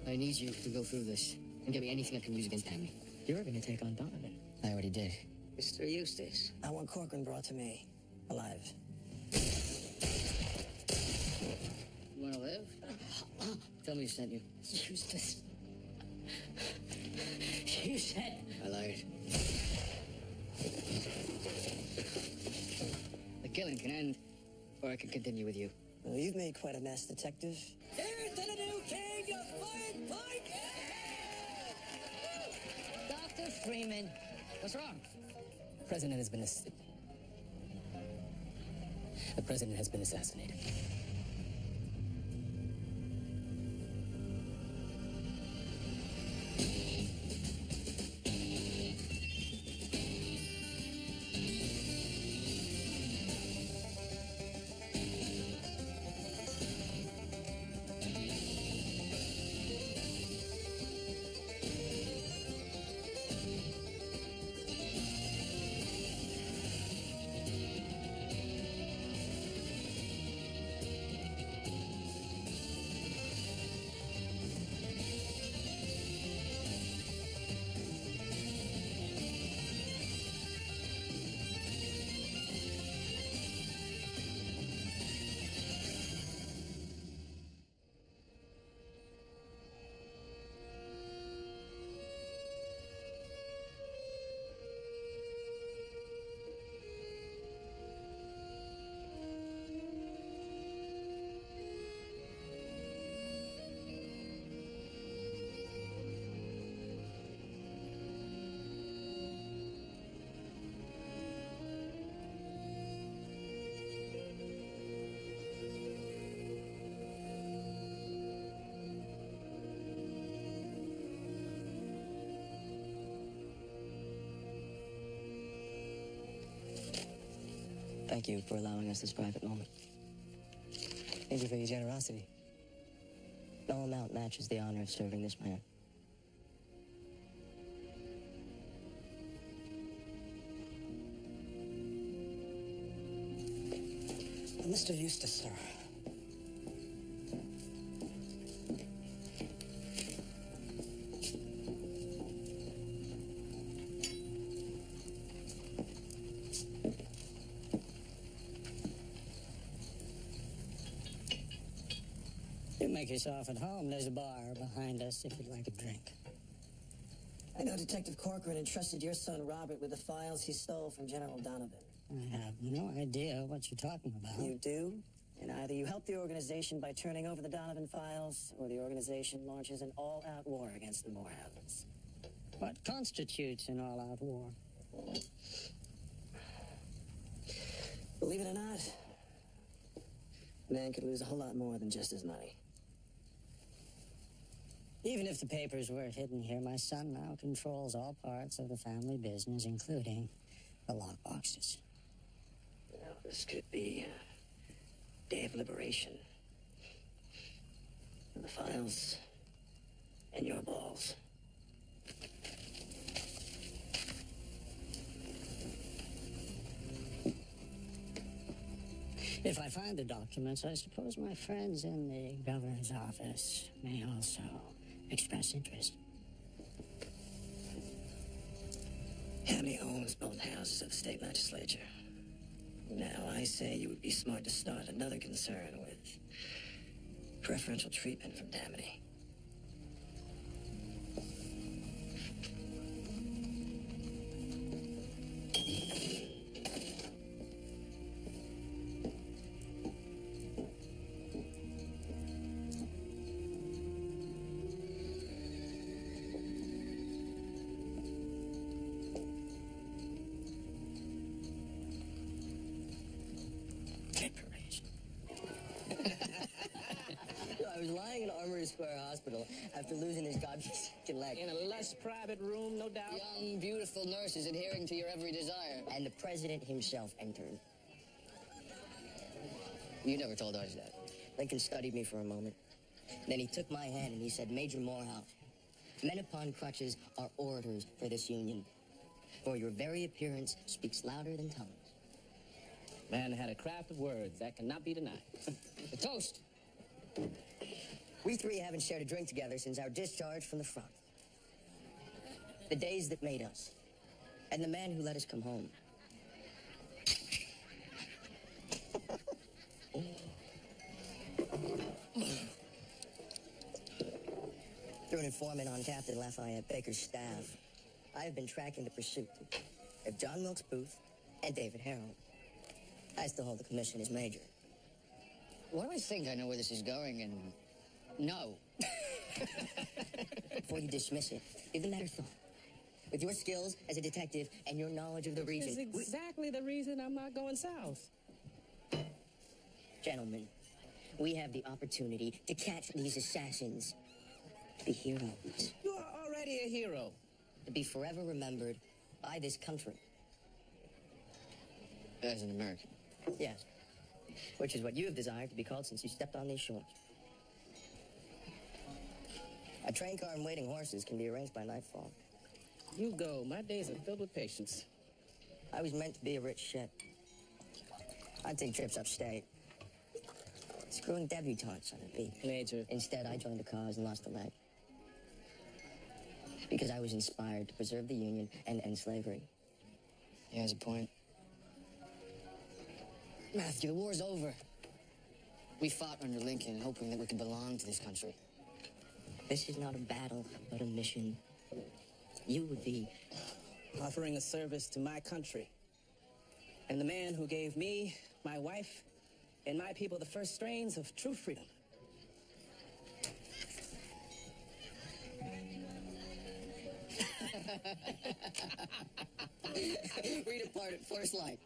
I need you to go through this and get me anything I can use against Tammany. You're going to take on Donovan. I already did. Mr. Eustace. I want Corcoran brought to me, alive. You want to live? Tell me who sent you. Eustace. You said... I lied. The killing can end, or I can continue with you. Well, you've made quite a mess, Detective. Here's to the new king of Fine Pike! Dr. Freeman. What's wrong? The president has been assassinated. Thank you for allowing us this private moment. Thank you for your generosity. No amount matches the honor of serving this man. Mr. Eustace, sir. You make yourself at home. There's a bar behind us if you'd like a drink. I know Detective Corcoran entrusted your son Robert with the files he stole from General Donovan. I have no idea what you're talking about. You do? And either you help the organization by turning over the Donovan files, or the organization launches an all-out war against the Moorhounds. What constitutes an all-out war? Believe it or not, a man could lose a whole lot more than just his money. Even if the papers were hidden here, my son now controls all parts of the family business, including the lockboxes. You know, this could be a day of liberation. For the files and your balls. If I find the documents, I suppose my friends in the governor's office may also express interest. Tammany owns both houses of the state legislature. Now, I say you would be smart to start another concern with preferential treatment from Tammany. I was lying in Armory Square Hospital after losing this god-forsaken leg. In a less private room, no doubt. Young, beautiful nurses adhering to your every desire. And the president himself entered. You never told us that. Lincoln studied me for a moment. Then he took my hand and he said, Major Morehouse, men upon crutches are orators for this union. For your very appearance speaks louder than tongues. Man had a craft of words that cannot be denied. The toast. We three haven't shared a drink together since our discharge from the front. The days that made us. And the man who let us come home. Through an informant on Captain Lafayette Baker's staff, I have been tracking the pursuit of John Wilkes Booth and David Harrell. I still hold the commission as major. What do I think? I know where this is going, and no. Before you dismiss it, give the matter thought. With your skills as a detective and your knowledge of the region... That's exactly the reason I'm not going south. Gentlemen, we have the opportunity to catch these assassins. To be heroes. You are already a hero. To be forever remembered by this country. As an American. Yes. Which is what you have desired to be called since you stepped on these shores. A train car and waiting horses can be arranged by nightfall. You go. My days are filled with patience. I was meant to be a rich shit. I'd take trips upstate. Screwing debutantes on a beat. Major. Instead, I joined the cause and lost a leg. Because I was inspired to preserve the Union and end slavery. He has a point. Matthew, the war's over. We fought under Lincoln, hoping that we could belong to this country. This is not a battle, but a mission. You would be offering a service to my country. And the man who gave me, my wife, and my people the first strains of true freedom. We departed first light.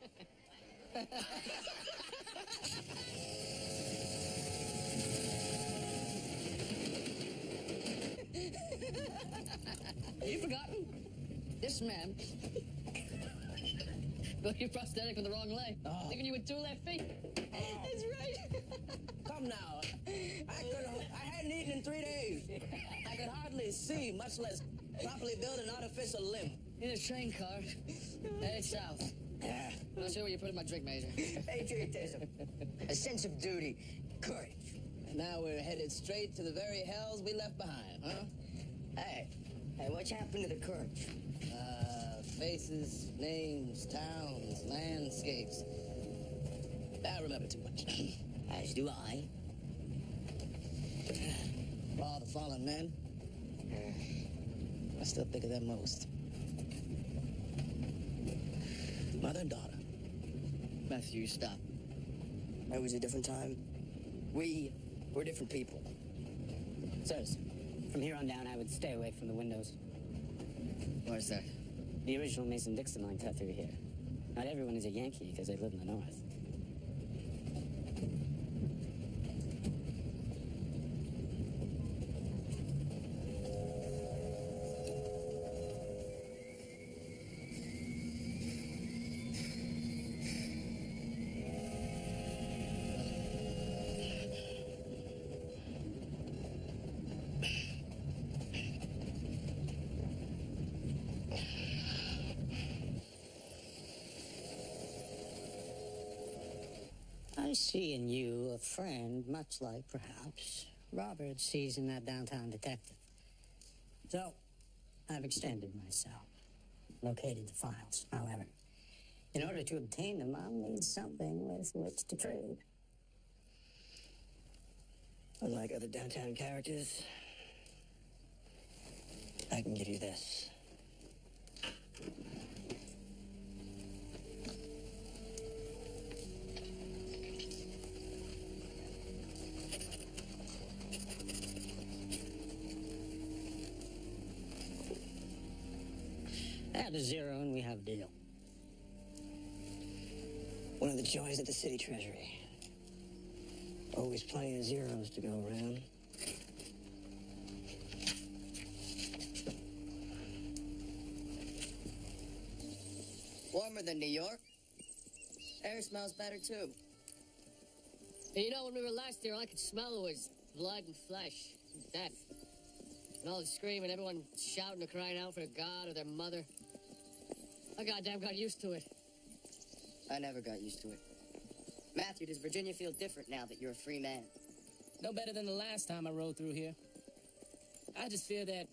Have you forgotten? This man got your prosthetic with the wrong leg. Leaving you with two left feet. That's right. Come now. I hadn't eaten in 3 days. I could hardly see, much less properly build an artificial limb. In a train car. Headed south. Yeah. I'm not sure where you put in my drink, Major. Patriotism. A sense of duty. Courage. And now we're headed straight to the very hells we left behind, huh? Hey, what's happened to the courage? Faces, names, towns, landscapes. I remember too much. As do I. All the fallen men. I still think of them most. Mother and daughter. Matthew, stop. It was a different time. We were different people. Sirs, from here on down, I would stay away from the windows. Why's that? The original Mason-Dixon line cut through here. Not everyone is a Yankee because they live in the North. I see in you a friend, much like, perhaps, Robert sees in that downtown detective. So, I've extended myself, located the files. However, in order to obtain them, I'll need something with which to trade. Unlike other downtown characters, I can give you this. Add a zero and we have a deal. One of the joys of the city treasury. Always plenty of zeros to go around. Warmer than New York. Air smells better, too. You know, when we were last here, all I could smell was blood and flesh and death. And all the screaming, everyone shouting or crying out for God or their mother. I goddamn got used to it. I never got used to it. Matthew, does Virginia feel different now that you're a free man? No better than the last time I rode through here. I just fear that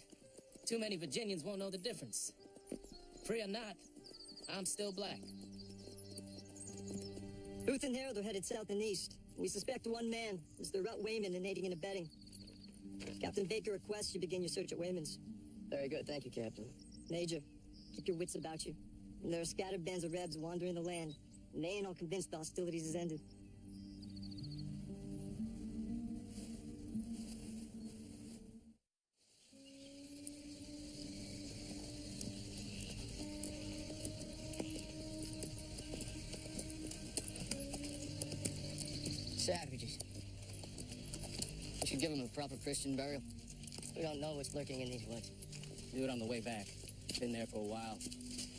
too many Virginians won't know the difference. Free or not, I'm still black. Booth and Harold are headed south and east. We suspect one man, Mr. Rut Wayman, in aiding and abetting. Captain Baker requests you begin your search at Wayman's. Very good, thank you, Captain. Major, keep your wits about you. There are scattered bands of Rebs wandering the land, and they ain't all convinced the hostilities has ended. Savages. We should give them a proper Christian burial. We don't know what's lurking in these woods. Do it on the way back. Been there for a while.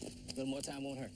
A little more time won't hurt.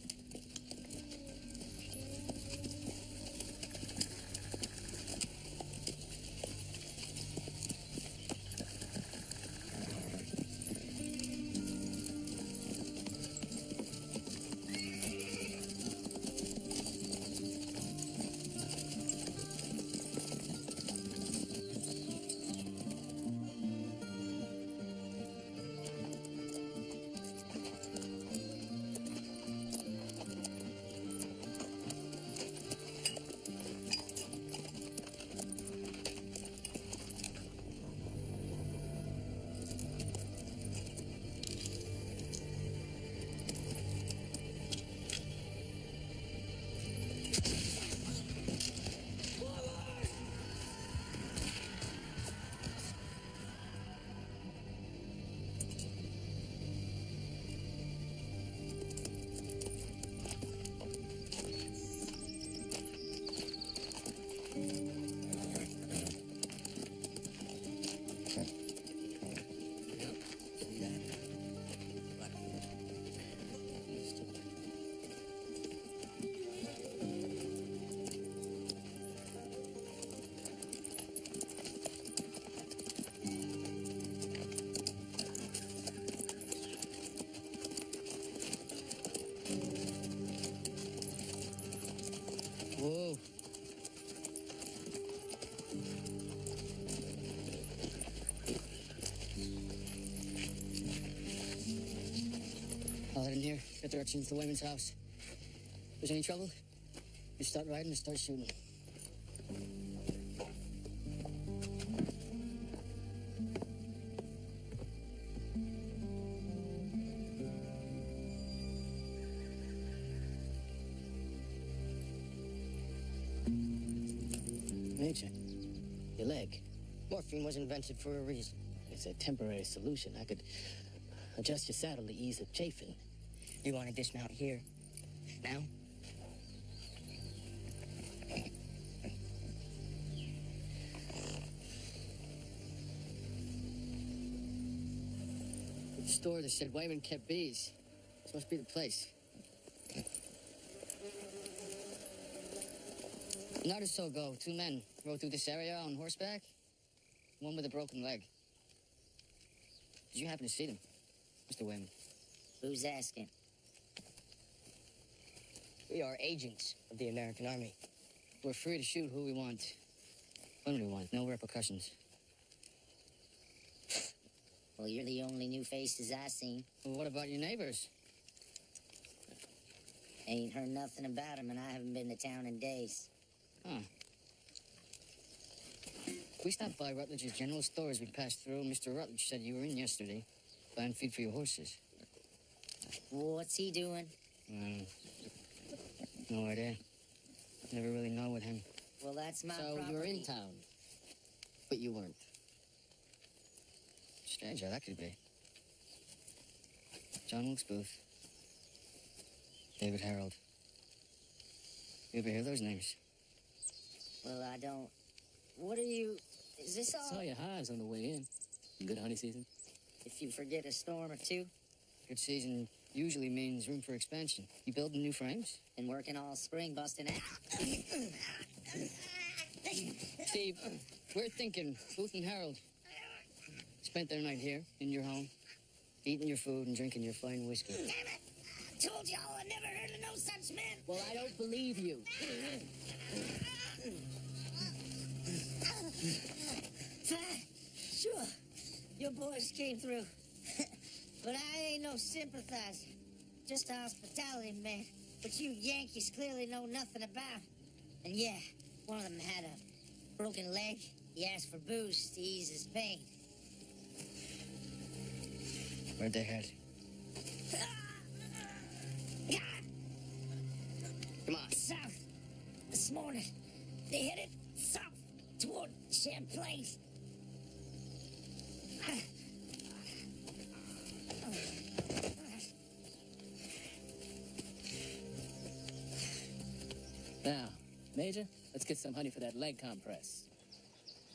Whoa. I'll head in here, get directions to the Wayman's house. If there's any trouble, you start riding and start shooting. Major, your leg. Morphine was invented for a reason. It's a temporary solution. I could adjust your saddle to ease the chafing. You want to dismount here? Now? The store that said Wayman kept bees. This must be the place. A night or so ago, two men rode through this area on horseback. One with a broken leg. Did you happen to see them, Mr. Wayman? Who's asking? We are agents of the American Army. We're free to shoot who we want, when we want, no repercussions. Well, you're the only new faces I seen. Well, what about your neighbors? Ain't heard nothing about 'em, and I haven't been to town in days. Huh. We stopped by Rutledge's general store as we passed through. Mr. Rutledge said you were in yesterday, buying feed for your horses. What's he doing? No idea. Never really know with him. Well, that's my So property. you were in town, but you weren't. Strange how that could be. John Wilkes Booth. David Harold. You ever hear those names? Well, I don't. What are you... Is this all... Saw your hives on the way in. Good honey season? If you forget a storm or two, Good season usually means room for expansion. You building new frames? and working all spring busting out. Steve, we're thinking Booth and Harold spent their night here, in your home, eating your food and drinking your fine whiskey. Damn it! I told y'all I never heard of no such men. Well, I don't believe you. boys came through. But I ain't no sympathizer. Just a hospitality man. But you Yankees clearly know nothing about. And yeah, one of them had a broken leg. He asked for booze to ease his pain. Where'd they head? Come on. South. This morning, they headed south toward Champlain. Now, Major, let's get some honey for that leg compress.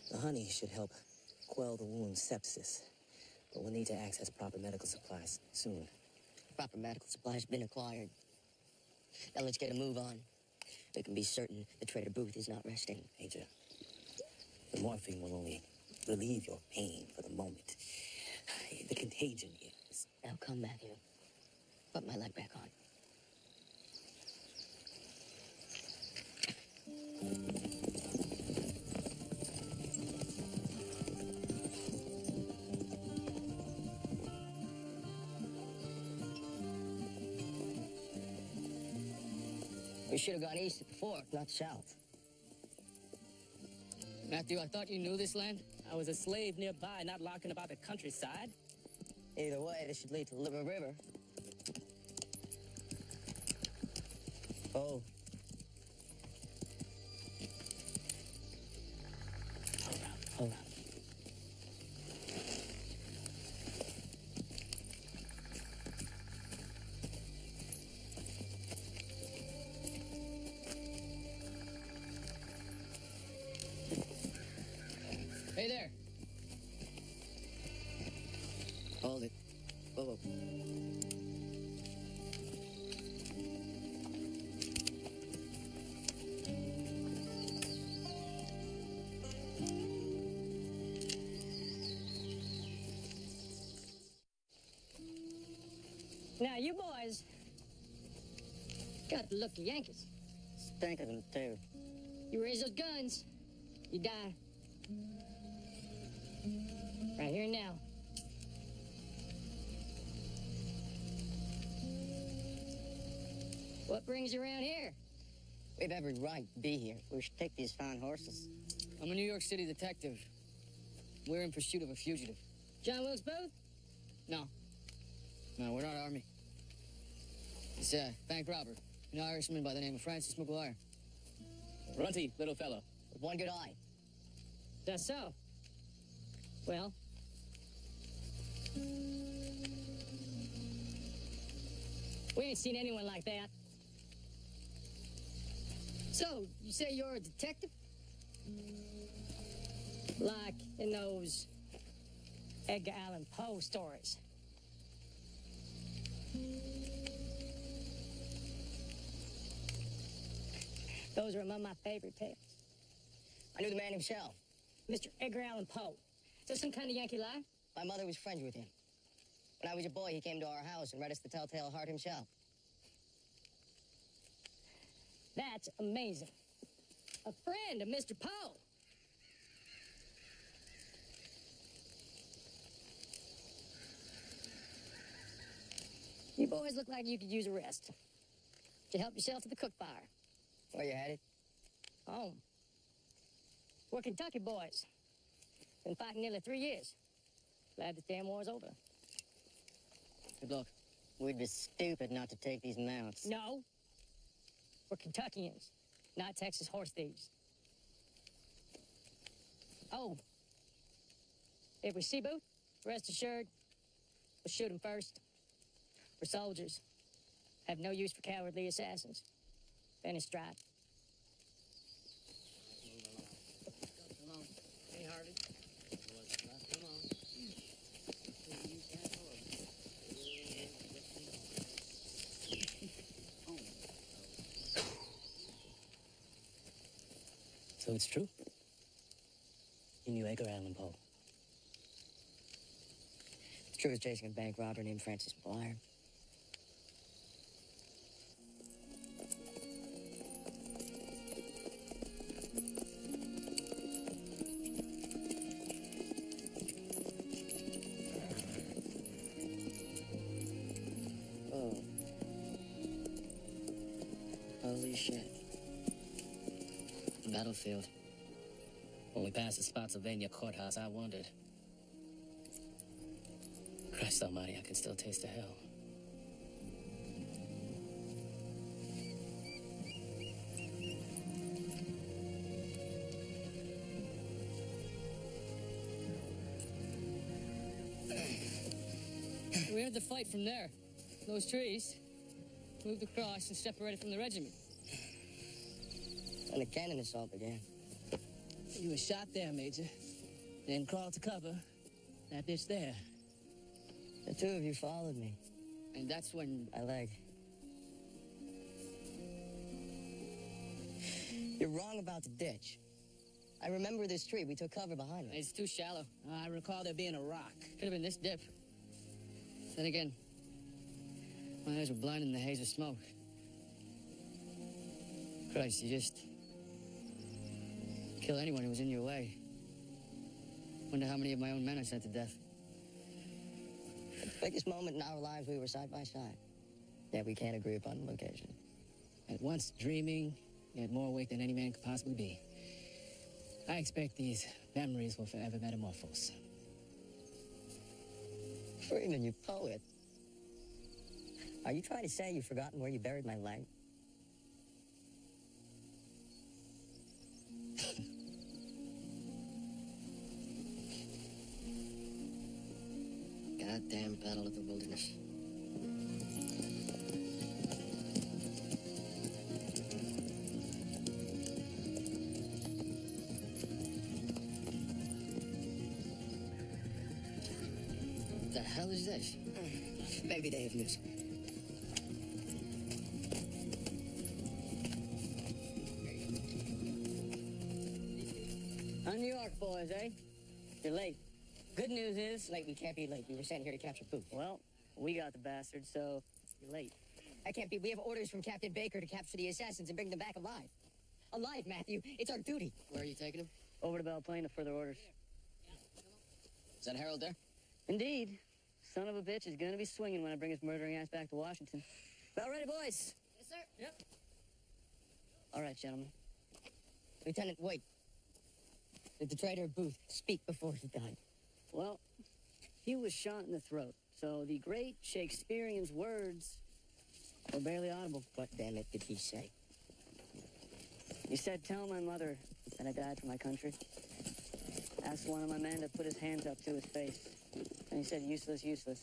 The honey should help quell the wound's sepsis, but we'll need to access proper medical supplies soon. Proper medical supplies been acquired. Now let's get a move on. We can be certain that Trader Booth is not resting. Major, the morphine will only relieve your pain for the moment. The contagion is... Now come, Matthew. Put my leg back on. We should have gone east at the fork, not south. Matthew, I thought you knew this land. I was a slave nearby, not larking about the countryside. Either way, this should lead to the Liver River. Oh. Hold on. Hey there. Hold it. Whoa, whoa. Now, you boys got the look of Yankees. Stank of them, too. You raise those guns, you die. Right here and now. What brings you around here? We have every right to be here. We should take these fine horses. I'm a New York City detective. We're in pursuit of a fugitive. John Wilkes Booth? No. No, we're not Army. It's a bank robber. An Irishman by the name of Francis McGuire. Runty, little fellow. With one good eye. That's so. Well, we ain't seen anyone like that. So, you say you're a detective? Like in those Edgar Allan Poe stories. Those are among my favorite tales. I knew the man himself. Mr. Edgar Allan Poe. Is that some kind of Yankee lie? My mother was friends with him. When I was a boy, he came to our house and read us the Telltale Heart himself. That's amazing. A friend of Mr. Poe. You boys look like you could use a rest. To help yourself to the cook fire. Where you headed? Home. We're Kentucky boys. Been fighting nearly 3 years. Glad the damn war's over. Good luck. We'd be stupid not to take these mounts. No. We're Kentuckians, not Texas horse thieves. Oh. If we see Booth, rest assured, we'll shoot him first. We're soldiers. Have no use for cowardly assassins. Finish stride. Come on. Hey, Harley. Come on. So it's true? You knew Edgar Allan Poe. It's true as chasing a bank robber named Francis McGuire. battlefield. When we passed the Spotsylvania courthouse, I wondered. Christ almighty, I can still taste the hell. We heard the fight from there. Those trees moved across and separated from the regiment. And the cannon assault began. You were shot there, Major. Then crawled to cover. That ditch there. The two of you followed me. And that's when... My leg. You're wrong about the ditch. I remember this tree. We took cover behind it. It's too shallow. I recall there being a rock. Could have been this dip. Then again, my eyes were blinded in the haze of smoke. Christ, you just... kill anyone who was in your way. Wonder how many of my own men I sent to death. The biggest moment in our lives, we were side by side. Yet we can't agree upon the location. At once dreaming, yet more awake than any man could possibly be. I expect these memories will forever metamorphose. Freeman, you poet. Are you trying to say you've forgotten where you buried my leg? Goddamn Battle of the Wilderness. What the hell is this? Maybe they have news. New York, boys, eh? You're late. Good news is... Late, we can't be late. We were sent here to capture Booth. Well, we got the bastard, so you're late. That can't be. We have orders from Captain Baker to capture the assassins and bring them back alive. Alive, Matthew. It's our duty. Where are you taking him? Over to Belle Plaine to further orders. Is that Harold there? Indeed. Son of a bitch is gonna be swinging when I bring his murdering ass back to Washington. About ready, boys? Yes, sir. Yep. All right, gentlemen. Lieutenant, wait. Did the traitor Booth speak before he died? Well, he was shot in the throat, so the great Shakespearean's words were barely audible. What, damn it, did he say? He said, tell my mother that I died for my country. Asked one of my men to put his hands up to his face. And he said, useless, useless.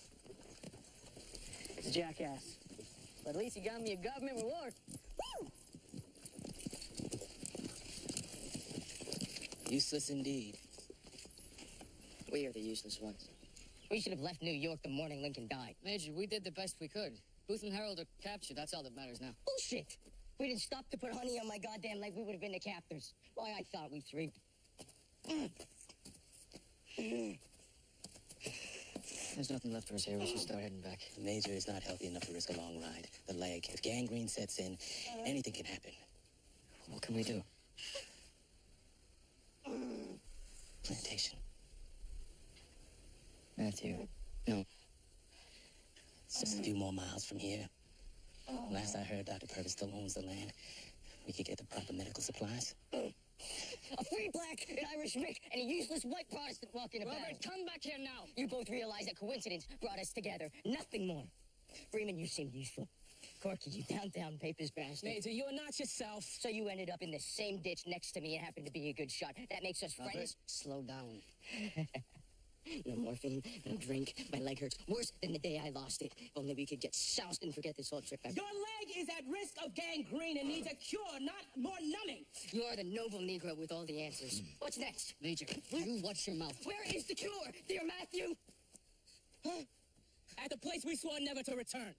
It's a jackass. But at least he got me a government reward. Woo! Useless indeed. We are the useless ones. We should have left New York the morning Lincoln died. Major, we did the best we could. Booth and Harold are captured. That's all that matters now. Bullshit! If we didn't stop to put honey on my goddamn leg, we would have been the captors. Why, I thought we three... There's nothing left for us here. We should start heading back. The Major is not healthy enough to risk a long ride. The leg, if gangrene sets in, anything can happen. What can we do? Plantation. Matthew. No. It's just a few more miles from here. Last I heard, Dr. Purvis still owns the land. We could get the proper medical supplies. A free black, an Irish Mick, and a useless white Protestant walking about. Robert, come back here now. You both realize that coincidence brought us together. Nothing more. Freeman, you seemed useful. Corky, you downtown papers bastard. Major, you are not yourself. So you ended up in the same ditch next to me and happened to be a good shot. That makes us Robert, friends? slow down. No morphine, no drink. My leg hurts worse than the day I lost it. If only we could get soused and forget this whole trip. Your leg is at risk of gangrene and needs a cure, not more numbing. You are the noble Negro with all the answers. What's next? Major, you watch your mouth. Where is the cure, dear Matthew? At the place we swore never to return.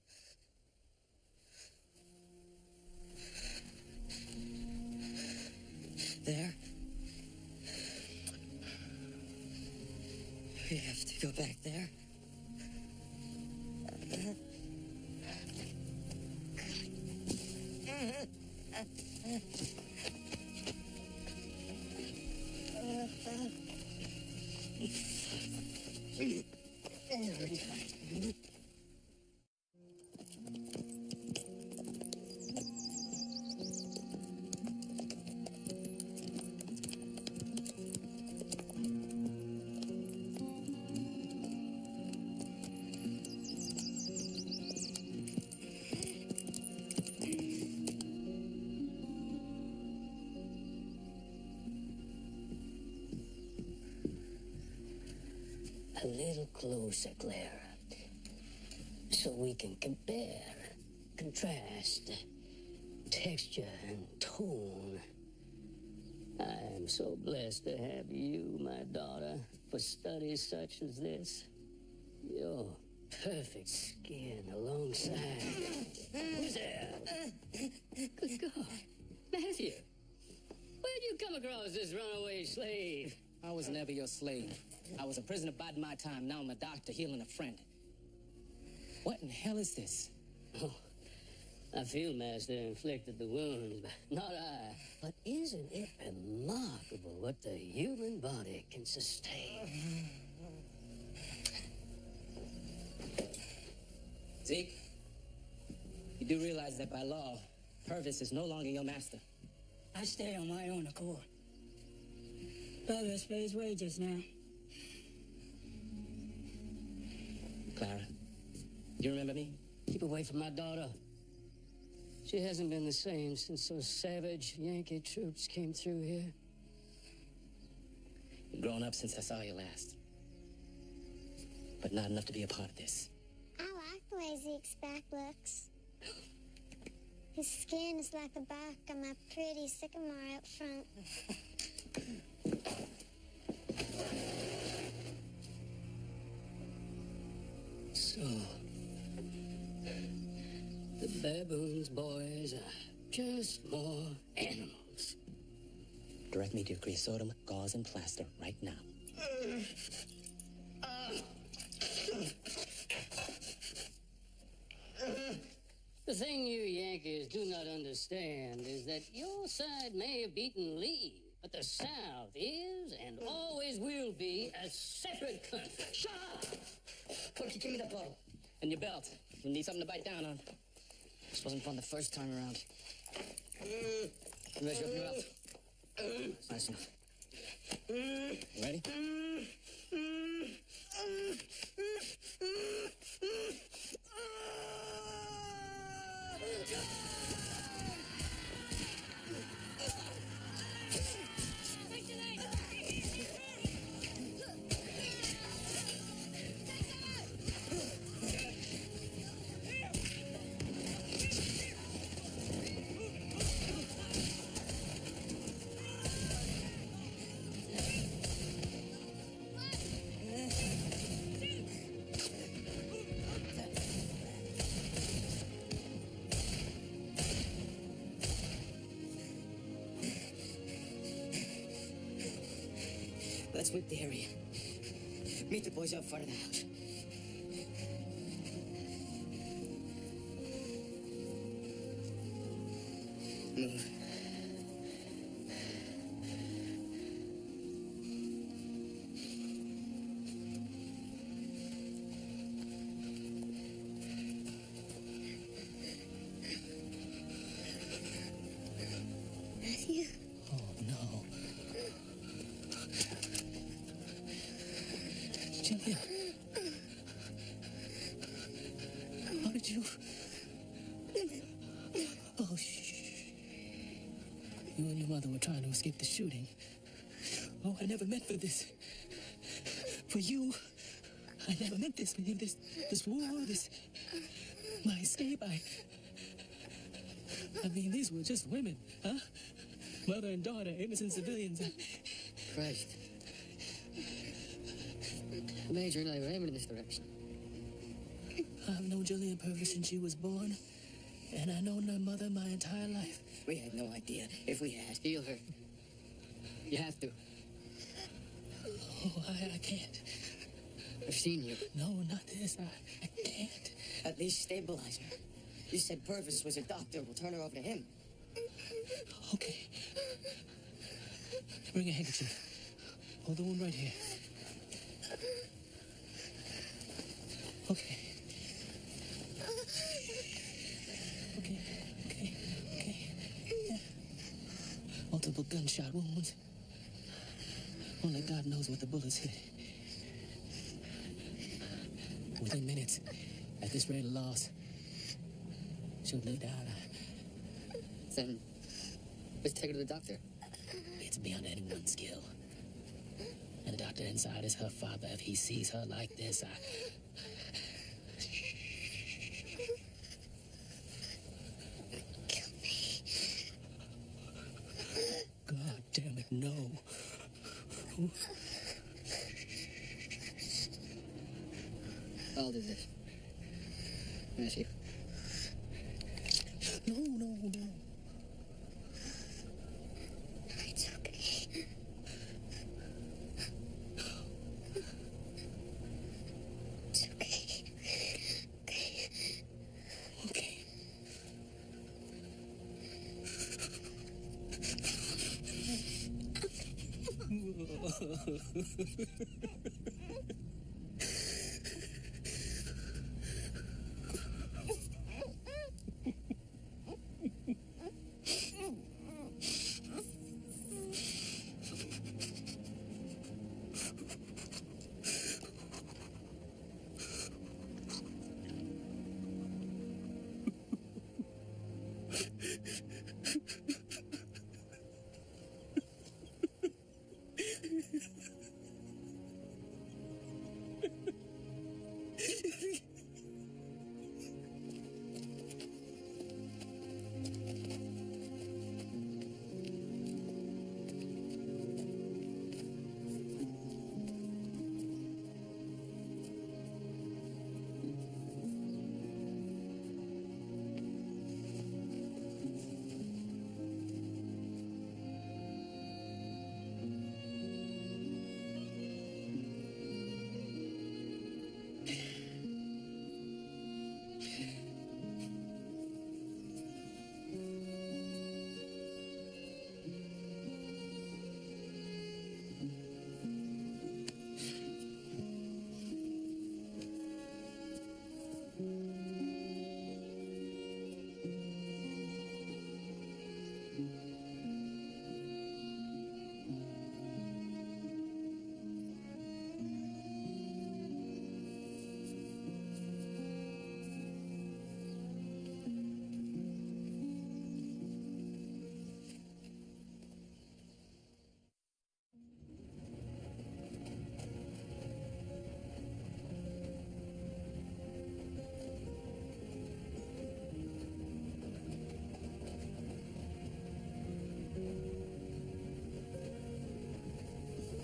There? We have to go back there? a little closer, Clara, so we can compare, contrast, texture and tone. I am so blessed to have you, my daughter, for studies such as this. Your perfect skin alongside. Who's there? Good God. Matthew, where'd you come across this runaway slave? I was never your slave. I was a prisoner biding my time. Now I'm a doctor healing a friend. What in hell is this? Oh, I feel Master inflicted the wounds, but not I. But isn't it remarkable what the human body can sustain? Zeke, you do realize that by law, Purvis is no longer your master. I stay on my own accord. Purvis pays wages now. Clara, you remember me? Keep away from my daughter. She hasn't been the same since those savage Yankee troops came through here. You've grown up since I saw you last. But not enough to be a part of this. I like the way Zeke's back looks. His skin is like the bark on my pretty sycamore out front. So, the baboons, boys, are just more animals. Direct me to your creosotum, gauze, and plaster right now. The thing you Yankees do not understand is that your side may have beaten Lee, but the South is and always will be a separate country. Shut up! Cookie, give me the bottle. And your belt. You'll need something to bite down on. This wasn't fun the first time around. Measure up your mouth. Nice enough. You ready? Let's whip the area. Meet the boys out front of the house. Move. Matthew? Oh, no. Julia. How did you... Oh, shh. You and your mother were trying to escape the shooting. Oh, I never meant for this. For you, I never meant this. This war, my escape, I mean, these were just women, huh? Mother and daughter, innocent civilians. Christ. Major and I were aiming in this direction. I've known Jillian Purvis since she was born, and I've known her mother my entire life. We had no idea. If we had. Heal her. You have to. Oh, I can't. I've seen you. No, not this. I can't. At least stabilize her. You said Purvis was a doctor. We'll turn her over to him. Okay. Bring a handkerchief. Hold the wound right here. Okay. Okay. Yeah. Multiple gunshot wounds. Only God knows what the bullets hit. Within minutes, at this rate of loss, she'll lay down. Then, let's take her to the doctor. It's beyond anyone's skill. And the doctor doctor inside is her father. If he sees her like this, Kill me. God damn it, no. I'll do this. Matthew. No. It's okay. It's okay. Okay.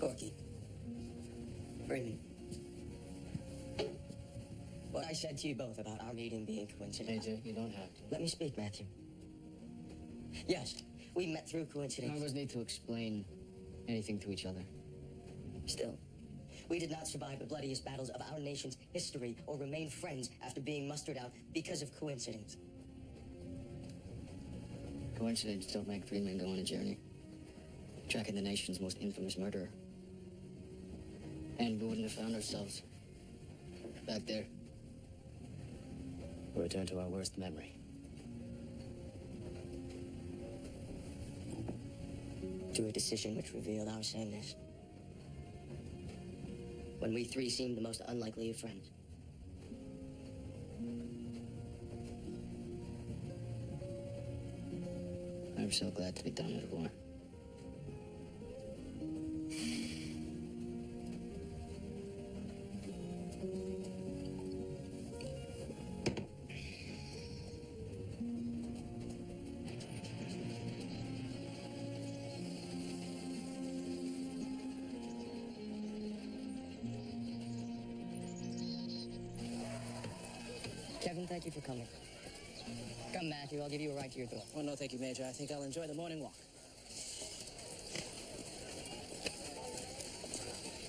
Corky. Freeman. What I said to you both about our meeting being coincidental. Major, you don't have to. Let me speak, Matthew. Yes, we met through coincidence. None of us need to explain anything to each other. Still, we did not survive the bloodiest battles of our nation's history or remain friends after being mustered out because of coincidence. Coincidence don't make three men go on a journey, tracking the nation's most infamous murderer. And we wouldn't have found ourselves back there. We returned to our worst memory. To a decision which revealed our sameness. When we three seemed the most unlikely of friends. I'm so glad to be done with war. Kevin, thank you for coming. Come, Matthew, I'll give you a ride to your door. Oh, no, thank you, Major. I think I'll enjoy the morning walk.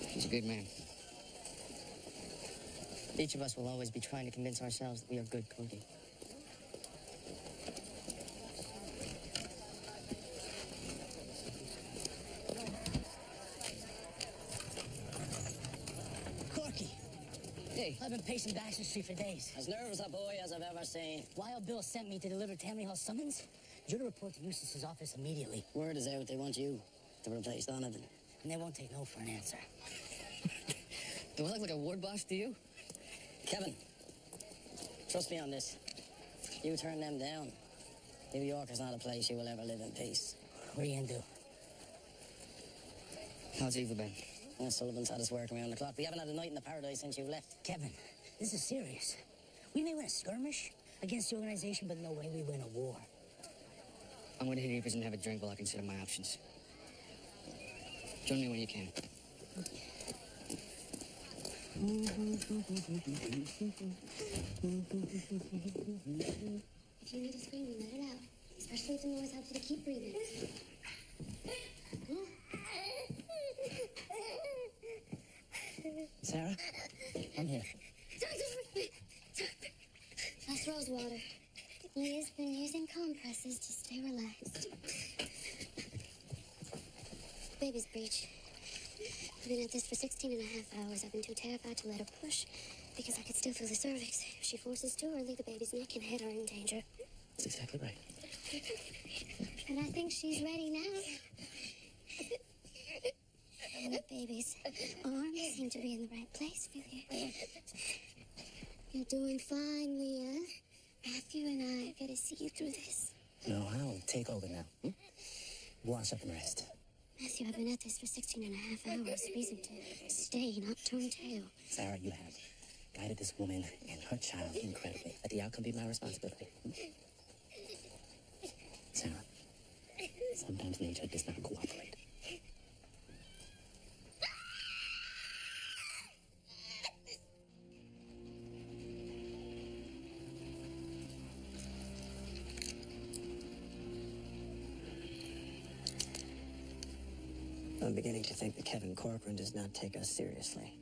He's a good man. Each of us will always be trying to convince ourselves that we are good, Corky. Corky! Hey. I've been pacing Baxter Street for days. As nervous a boy as I've ever seen. Wild Bill sent me to deliver Tammany Hall's summons. You're to report to Eustace's office immediately. Word is out they want you to replace Donovan. And they won't take no for an answer. Do I look like a ward boss to you? Kevin, trust me on this. You turn them down. New York is not a place you will ever live in peace. What are you gonna do? How's Eva been? Yeah, Sullivan's had us working around the clock. We haven't had a night in the paradise since you left. Kevin, this is serious. We may win a skirmish against the organization, but no way we win a war. I'm going to hit Epis and have a drink while I consider my options. Join me when you can. If you need to scream, you let it out. Especially if the noise helps you to keep breathing. Sarah, I'm here. That's rose water. He has been using compresses to stay relaxed. Baby's breech. I've been at this for 16 and a half hours. I've been too terrified to let her push because I could still feel the cervix. If she forces too early, the baby's neck and head are in danger. That's exactly right. And I think she's ready now. And the baby's arms seem to be in the right place. Feel here. You're doing fine, Leah. Matthew and I are going to see you through this. No, I'll take over now. Wash up and rest. Matthew, I've been at this for 16 and a half hours. Reason to stay, not turn tail. Sarah, you have guided this woman and her child incredibly. Let the outcome be my responsibility. Sarah, sometimes nature does not cooperate. I'm beginning to think that Kevin Corcoran does not take us seriously.